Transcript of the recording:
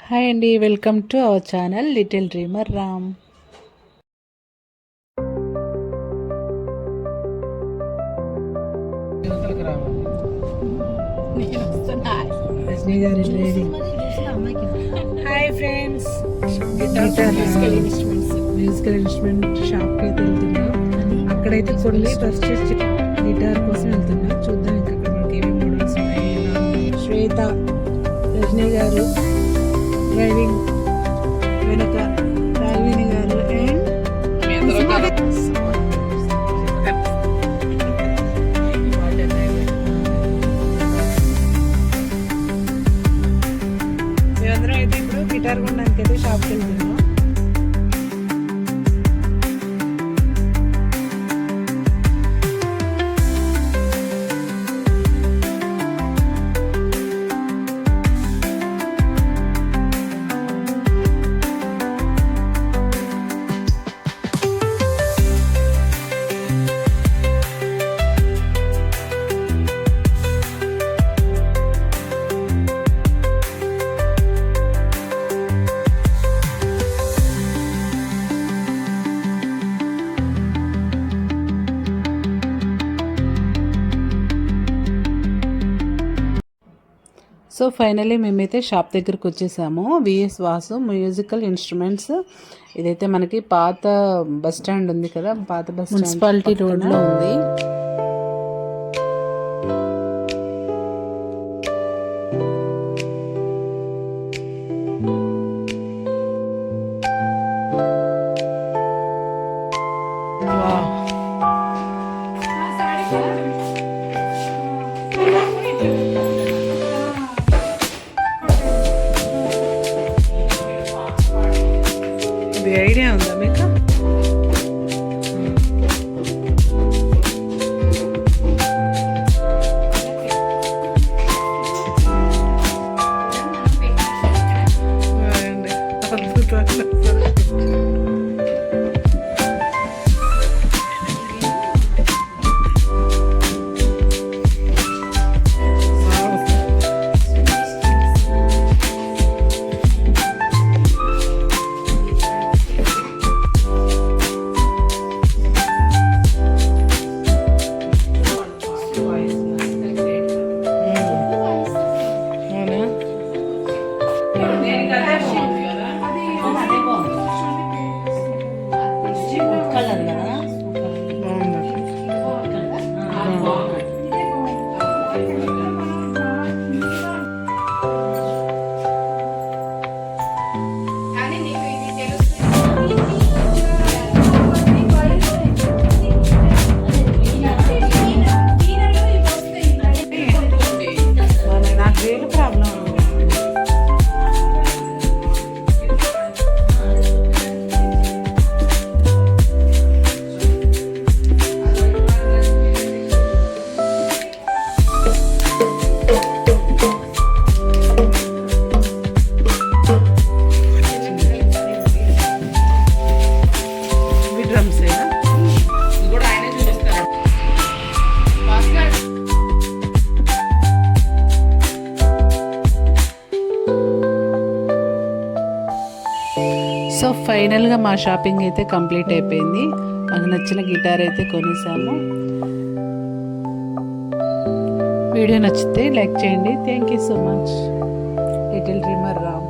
Hi అండి, welcome to our channel little dreamer Ram. Hi friends, musical instrument షాప్కి అయితే వెళ్తున్నా. అక్కడైతే కొన్ని పర్చేస్ గిటార్ కోసం వెళ్తున్నా. చూద్దాం ఇంకా అక్కడ మనకి ఏమేమి మోడల్స్ ఉన్నాయి. శ్వేత, రజనీ గారు డ్రైవింగ్ వెనక, రాఘవిని గారు అండ్ మేమందరం అయితే ఇప్పుడు గిటార్ కొనడానికి అయితే షాప్కి వెళ్తున్నాం. సో ఫైనలీ మేమైతే షాప్ దగ్గరికి వచ్చేసాము. VS Vasu musical instruments. ఇదైతే మనకి పాత బస్ స్టాండ్ ఉంది కదా, పాత బస్ మున్సిపాలిటీ రోడ్లో ఉంది. ఇది ఐడియా ఉందా మీకు? సో ఫైనల్గా మా షాపింగ్ అయితే కంప్లీట్ అయిపోయింది. మాకు నచ్చిన గిటార్ అయితే కొనేసాము. వీడియో నచ్చితే లైక్ చేయండి. Thank you so much. Little dreamer Ram.